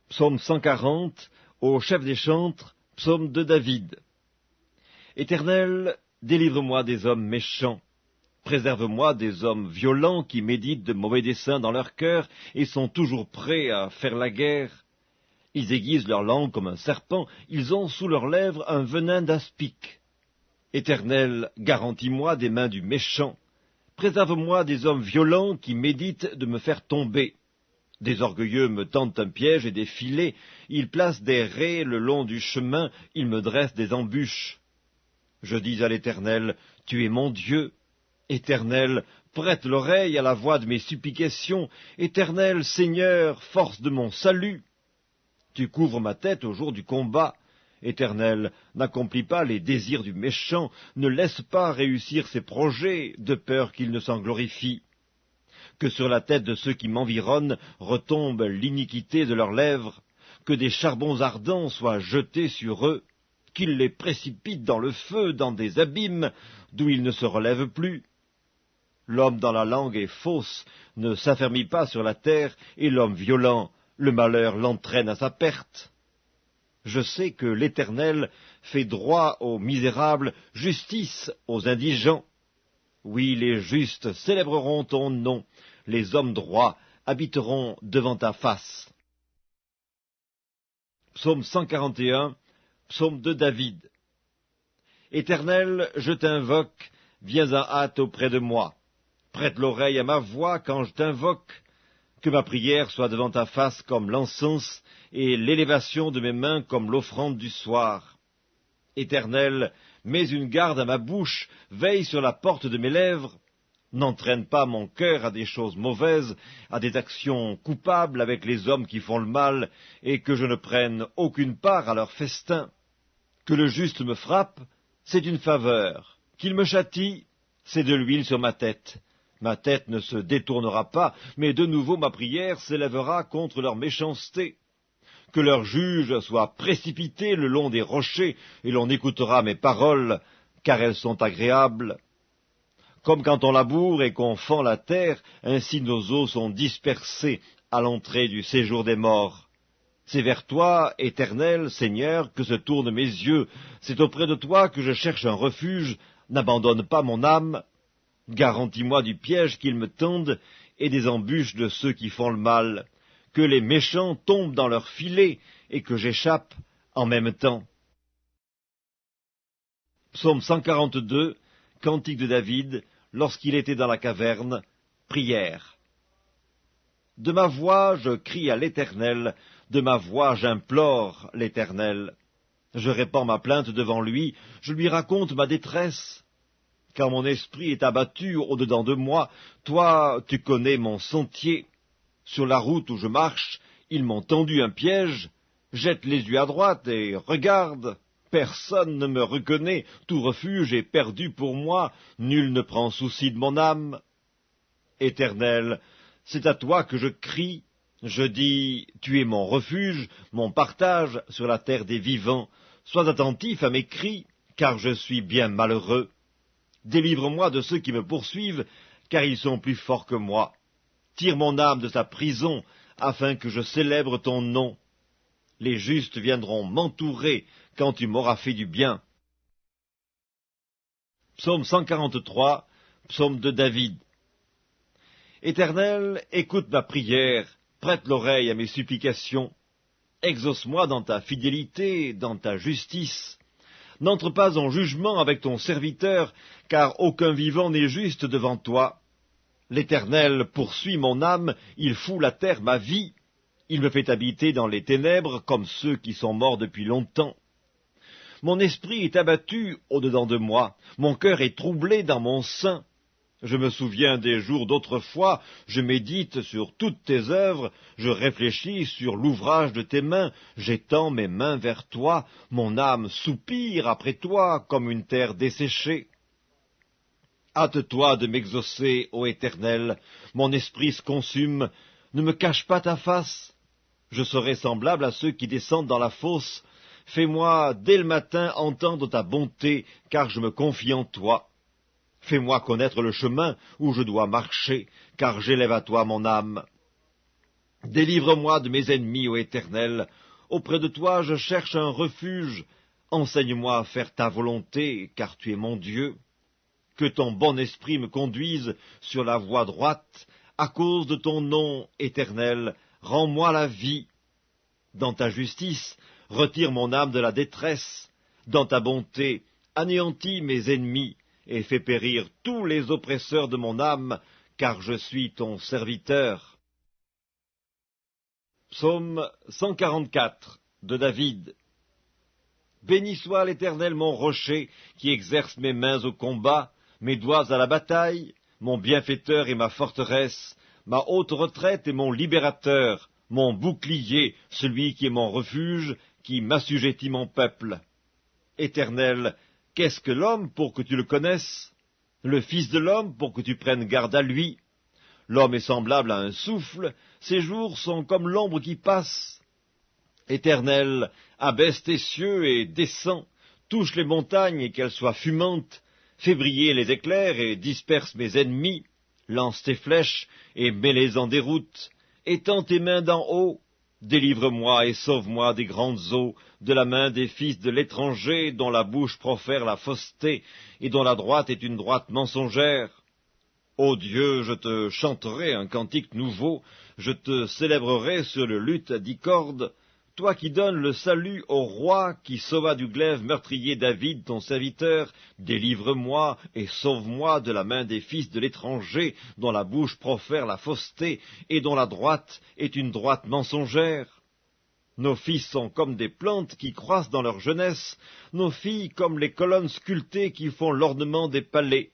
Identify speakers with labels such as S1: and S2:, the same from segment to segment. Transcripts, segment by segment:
S1: Psaume 140, au chef des chantres, psaume de David. Éternel, délivre-moi des hommes méchants. Préserve-moi des hommes violents qui méditent de mauvais desseins dans leur cœur et sont toujours prêts à faire la guerre. Ils aiguisent leur langue comme un serpent, ils ont sous leurs lèvres un venin d'aspic. Éternel, garantis-moi des mains du méchant. Préserve-moi des hommes violents qui méditent de me faire tomber. Des orgueilleux me tendent un piège et des filets, ils placent des raies le long du chemin, ils me dressent des embûches. Je dis à l'Éternel, tu es mon Dieu. Éternel, prête l'oreille à la voix de mes supplications. Éternel, Seigneur, force de mon salut. Tu couvres ma tête au jour du combat. Éternel, n'accomplis pas les désirs du méchant, ne laisse pas réussir ses projets, de peur qu'il ne s'en glorifie. Que sur la tête de ceux qui m'environnent retombe l'iniquité de leurs lèvres, que des charbons ardents soient jetés sur eux, qu'ils les précipitent dans le feu, dans des abîmes, d'où ils ne se relèvent plus. L'homme dans la langue est fausse, ne s'affermit pas sur la terre, et l'homme violent, le malheur l'entraîne à sa perte. Je sais que l'Éternel fait droit aux misérables, justice aux indigents. Oui, les justes célébreront ton nom, les hommes droits habiteront devant ta face. Psaume 141, psaume de David. Éternel, je t'invoque, viens en hâte auprès de moi. Prête l'oreille à ma voix quand je t'invoque. Que ma prière soit devant ta face comme l'encens, et l'élévation de mes mains comme l'offrande du soir. Éternel, mets une garde à ma bouche, veille sur la porte de mes lèvres. N'entraîne pas mon cœur à des choses mauvaises, à des actions coupables avec les hommes qui font le mal, et que je ne prenne aucune part à leur festin. Que le juste me frappe, c'est une faveur. Qu'il me châtie, c'est de l'huile sur ma tête. Ma tête ne se détournera pas, mais de nouveau ma prière s'élèvera contre leur méchanceté. Que leurs juges soient précipités le long des rochers, et l'on écoutera mes paroles, car elles sont agréables. Comme quand on laboure et qu'on fend la terre, ainsi nos os sont dispersés à l'entrée du séjour des morts. C'est vers toi, Éternel, Seigneur, que se tournent mes yeux. C'est auprès de toi que je cherche un refuge. N'abandonne pas mon âme. Garantis-moi du piège qu'ils me tendent et des embûches de ceux qui font le mal. Que les méchants tombent dans leurs filets et que j'échappe en même temps. Psaume 142, cantique de David, lorsqu'il était dans la caverne, prière. De ma voix je crie à l'Éternel, de ma voix j'implore l'Éternel. Je répands ma plainte devant lui, je lui raconte ma détresse. Car mon esprit est abattu au-dedans de moi, toi, tu connais mon sentier. Sur la route où je marche, ils m'ont tendu un piège. Jette les yeux à droite et regarde. Personne ne me reconnaît, tout refuge est perdu pour moi, nul ne prend souci de mon âme. Éternel, c'est à toi que je crie. Je dis, tu es mon refuge, mon partage sur la terre des vivants. Sois attentif à mes cris, car je suis bien malheureux. Délivre-moi de ceux qui me poursuivent, car ils sont plus forts que moi. Tire mon âme de sa prison, afin que je célèbre ton nom. Les justes viendront m'entourer quand tu m'auras fait du bien. Psaume 143, psaume de David. Éternel, écoute ma prière, prête l'oreille à mes supplications. Exauce-moi dans ta fidélité, dans ta justice. N'entre pas en jugement avec ton serviteur, car aucun vivant n'est juste devant toi. L'Éternel poursuit mon âme, il fout la terre ma vie. Il me fait habiter dans les ténèbres comme ceux qui sont morts depuis longtemps. Mon esprit est abattu au-dedans de moi, mon cœur est troublé dans mon sein. Je me souviens des jours d'autrefois, je médite sur toutes tes œuvres, je réfléchis sur l'ouvrage de tes mains, j'étends mes mains vers toi, mon âme soupire après toi comme une terre desséchée. Hâte-toi de m'exaucer, ô Éternel, mon esprit se consume, ne me cache pas ta face. Je serai semblable à ceux qui descendent dans la fosse. Fais-moi dès le matin entendre ta bonté, car je me confie en toi. Fais-moi connaître le chemin où je dois marcher, car j'élève à toi mon âme. Délivre-moi de mes ennemis, ô Éternel. Auprès de toi je cherche un refuge. Enseigne-moi à faire ta volonté, car tu es mon Dieu. Que ton bon esprit me conduise sur la voie droite. À cause de ton nom, Éternel, rends-moi la vie. Dans ta justice, retire mon âme de la détresse. Dans ta bonté, anéantis mes ennemis et fais périr tous les oppresseurs de mon âme, car je suis ton serviteur. Psaume 144 de David. Béni soit l'Éternel mon rocher, qui exerce mes mains au combat, mes doigts à la bataille, mon bienfaiteur et ma forteresse, ma haute retraite et mon libérateur, mon bouclier, celui qui est mon refuge, qui m'assujettit mon peuple. Éternel, qu'est-ce que l'homme pour que tu le connaisses? Le Fils de l'homme pour que tu prennes garde à lui? L'homme est semblable à un souffle, ses jours sont comme l'ombre qui passe. Éternel, abaisse tes cieux et descends, touche les montagnes et qu'elles soient fumantes, fais briller les éclairs et disperse mes ennemis, lance tes flèches et mets-les en déroute, étends tes mains d'en haut, délivre-moi et sauve-moi des grandes eaux, de la main des fils de l'étranger, dont la bouche profère la fausseté, et dont la droite est une droite mensongère. Ô Dieu, je te chanterai un cantique nouveau, je te célébrerai sur le luth à 10 cordes, toi qui donnes le salut au roi, qui sauva du glaive meurtrier David, ton serviteur, délivre-moi et sauve-moi de la main des fils de l'étranger, dont la bouche profère la fausseté, et dont la droite est une droite mensongère. Nos fils sont comme des plantes qui croissent dans leur jeunesse, nos filles comme les colonnes sculptées qui font l'ornement des palais.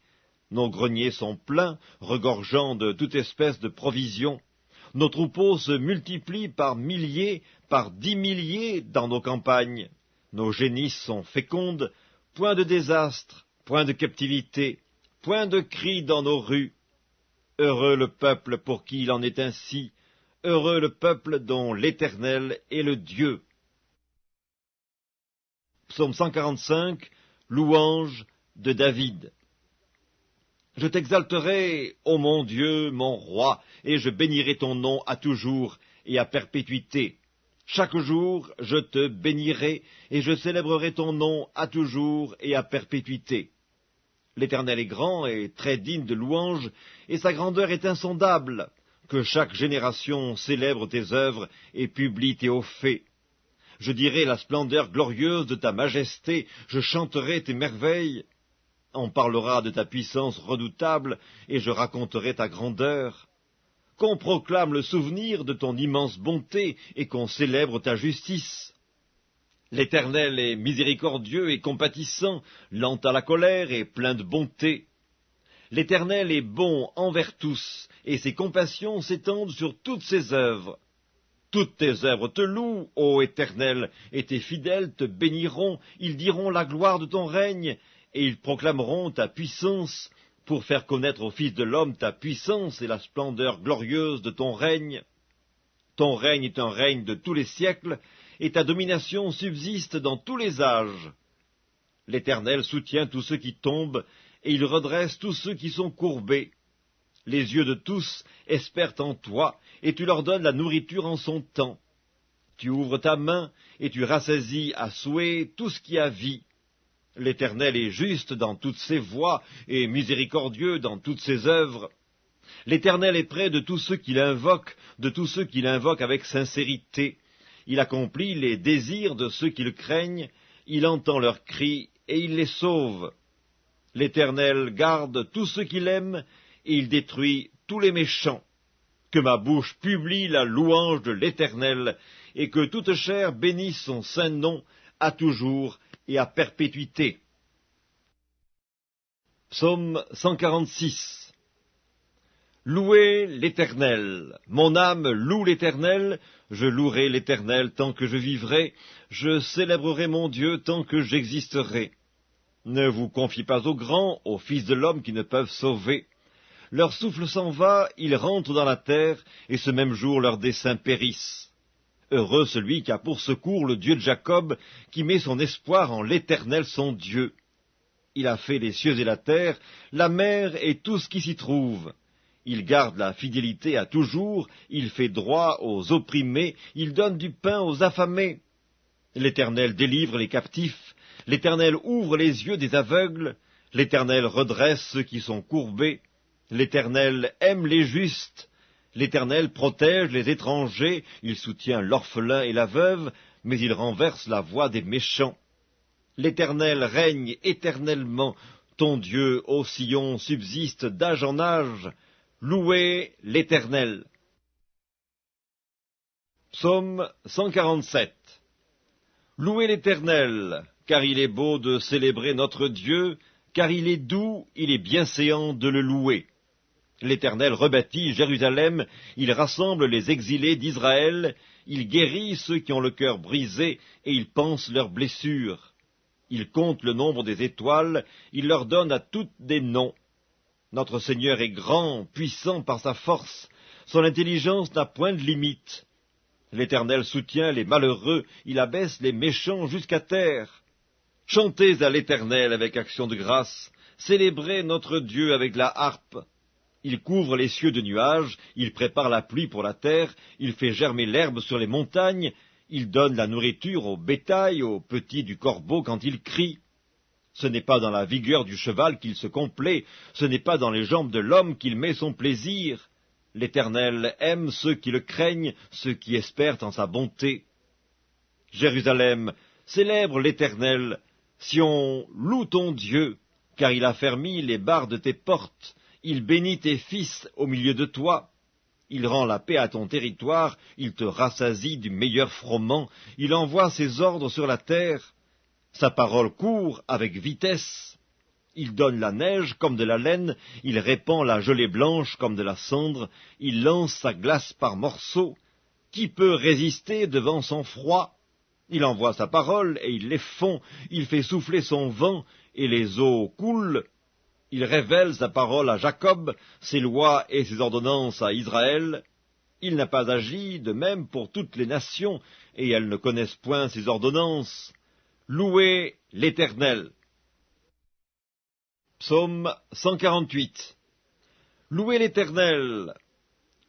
S1: Nos greniers sont pleins, regorgeant de toute espèce de provisions. Nos troupeaux se multiplient par milliers, par 10 milliers dans nos campagnes. Nos génisses sont fécondes, point de désastre, point de captivité, point de cris dans nos rues. Heureux le peuple pour qui il en est ainsi, heureux le peuple dont l'Éternel est le Dieu. Psaume 145, louange de David. Je t'exalterai, ô mon Dieu, mon roi, et je bénirai ton nom à toujours et à perpétuité. Chaque jour, je te bénirai, et je célébrerai ton nom à toujours et à perpétuité. L'Éternel est grand et très digne de louange, et sa grandeur est insondable. Que chaque génération célèbre tes œuvres et publie tes hauts faits. Je dirai la splendeur glorieuse de ta majesté, je chanterai tes merveilles. On parlera de ta puissance redoutable, et je raconterai ta grandeur. Qu'on proclame le souvenir de ton immense bonté, et qu'on célèbre ta justice. L'Éternel est miséricordieux et compatissant, lent à la colère et plein de bonté. L'Éternel est bon envers tous, et ses compassions s'étendent sur toutes ses œuvres. Toutes tes œuvres te louent, ô Éternel, et tes fidèles te béniront, ils diront la gloire de ton règne, et ils proclameront ta puissance, pour faire connaître au Fils de l'homme ta puissance et la splendeur glorieuse de ton règne. Ton règne est un règne de tous les siècles, et ta domination subsiste dans tous les âges. L'Éternel soutient tous ceux qui tombent, et il redresse tous ceux qui sont courbés. Les yeux de tous espèrent en toi, et tu leur donnes la nourriture en son temps. Tu ouvres ta main, et tu rassasies à souhait tout ce qui a vie. L'Éternel est juste dans toutes ses voies, et miséricordieux dans toutes ses œuvres. L'Éternel est près de tous ceux qui l'invoquent, de tous ceux qui l'invoquent avec sincérité. Il accomplit les désirs de ceux qui le craignent, il entend leurs cris, et il les sauve. L'Éternel garde tous ceux qui l'aiment, et il détruit tous les méchants. Que ma bouche publie la louange de l'Éternel, et que toute chair bénisse son saint nom à toujours et à perpétuité. Psaume 146. Louez l'Éternel. Mon âme loue l'Éternel, je louerai l'Éternel tant que je vivrai, je célébrerai mon Dieu tant que j'existerai. Ne vous confiez pas aux grands, aux fils de l'homme qui ne peuvent sauver. Leur souffle s'en va, ils rentrent dans la terre, et ce même jour leurs desseins périssent. Heureux celui qui a pour secours le Dieu de Jacob, qui met son espoir en l'Éternel son Dieu. Il a fait les cieux et la terre, la mer et tout ce qui s'y trouve. Il garde la fidélité à toujours, il fait droit aux opprimés, il donne du pain aux affamés. L'Éternel délivre les captifs, l'Éternel ouvre les yeux des aveugles, l'Éternel redresse ceux qui sont courbés, l'Éternel aime les justes, l'Éternel protège les étrangers, il soutient l'orphelin et la veuve, mais il renverse la voie des méchants. L'Éternel règne éternellement, ton Dieu, ô Sion, subsiste d'âge en âge. Louez l'Éternel. Psaume 147. Louez l'Éternel, car il est beau de célébrer notre Dieu, car il est doux, il est bienséant de le louer. L'Éternel rebâtit Jérusalem, il rassemble les exilés d'Israël, il guérit ceux qui ont le cœur brisé, et il panse leurs blessures. Il compte le nombre des étoiles, il leur donne à toutes des noms. Notre Seigneur est grand, puissant par sa force, son intelligence n'a point de limite. L'Éternel soutient les malheureux, il abaisse les méchants jusqu'à terre. Chantez à l'Éternel avec action de grâce, célébrez notre Dieu avec la harpe. Il couvre les cieux de nuages, il prépare la pluie pour la terre, il fait germer l'herbe sur les montagnes, il donne la nourriture au bétail, aux petits du corbeau quand il crie. Ce n'est pas dans la vigueur du cheval qu'il se complaît, ce n'est pas dans les jambes de l'homme qu'il met son plaisir. L'Éternel aime ceux qui le craignent, ceux qui espèrent en sa bonté. Jérusalem, célèbre l'Éternel, Sion, loue ton Dieu, car il a fermi les barres de tes portes, il bénit tes fils au milieu de toi. Il rend la paix à ton territoire, il te rassasie du meilleur froment, il envoie ses ordres sur la terre. Sa parole court avec vitesse. Il donne la neige comme de la laine, il répand la gelée blanche comme de la cendre, il lance sa glace par morceaux. Qui peut résister devant son froid? Il envoie sa parole et il les fond, il fait souffler son vent et les eaux coulent. Il révèle sa parole à Jacob, ses lois et ses ordonnances à Israël. Il n'a pas agi de même pour toutes les nations, et elles ne connaissent point ses ordonnances. Louez l'Éternel. Psaume 148. Louez l'Éternel.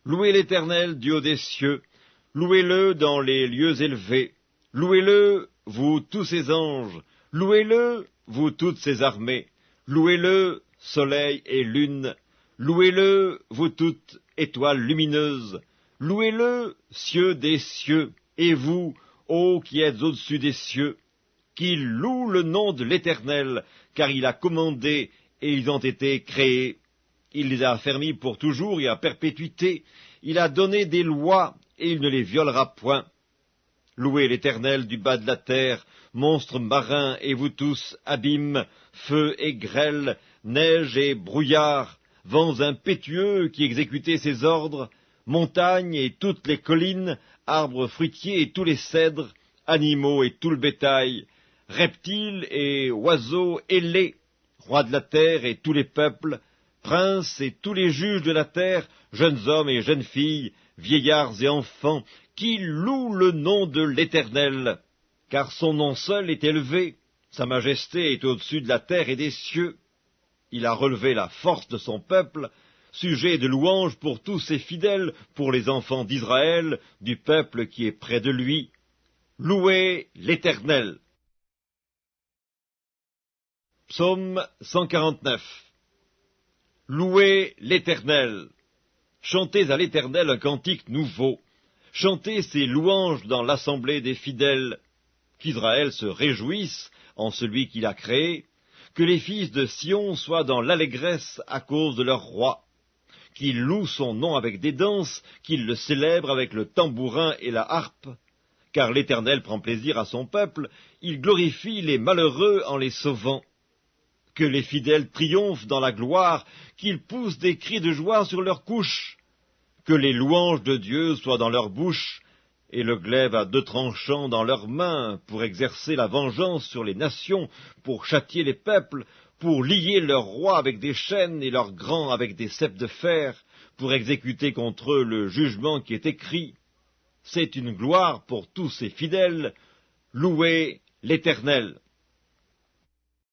S1: Louez l'Éternel, Dieu des cieux. Louez-le dans les lieux élevés. Louez-le, vous tous ses anges. Louez-le, vous toutes ses armées. Louez-le, soleil et lune. Louez-le, vous toutes étoiles lumineuses. Louez-le, cieux des cieux. Et vous, ô qui êtes au-dessus des cieux, qu'il loue le nom de l'Éternel, car il a commandé, et ils ont été créés. Il les a affermis pour toujours et à perpétuité. Il a donné des lois, et il ne les violera point. Louez l'Éternel du bas de la terre, monstres marins, et vous tous, abîmes, feu et grêle, neige et brouillard, vents impétueux qui exécutez ses ordres, montagnes et toutes les collines, arbres fruitiers et tous les cèdres, animaux et tout le bétail, reptiles et oiseaux ailés, rois de la terre et tous les peuples, princes et tous les juges de la terre, jeunes hommes et jeunes filles, vieillards et enfants, qui louent le nom de l'Éternel, car son nom seul est élevé, sa majesté est au-dessus de la terre et des cieux. Il a relevé la force de son peuple, sujet de louange pour tous ses fidèles, pour les enfants d'Israël, du peuple qui est près de lui. Louez l'Éternel. Psaume 149. Louez l'Éternel. Chantez à l'Éternel un cantique nouveau. Chantez ses louanges dans l'assemblée des fidèles. Qu'Israël se réjouisse en celui qu'il a créé. Que les fils de Sion soient dans l'allégresse à cause de leur roi. Qu'ils louent son nom avec des danses, qu'ils le célèbrent avec le tambourin et la harpe. Car l'Éternel prend plaisir à son peuple, il glorifie les malheureux en les sauvant. Que les fidèles triomphent dans la gloire, qu'ils poussent des cris de joie sur leurs couches. Que les louanges de Dieu soient dans leur bouche, et le glaive à deux tranchants dans leurs mains, pour exercer la vengeance sur les nations, pour châtier les peuples, pour lier leurs rois avec des chaînes et leurs grands avec des ceps de fer, pour exécuter contre eux le jugement qui est écrit. C'est une gloire pour tous ces fidèles. Louez l'Éternel.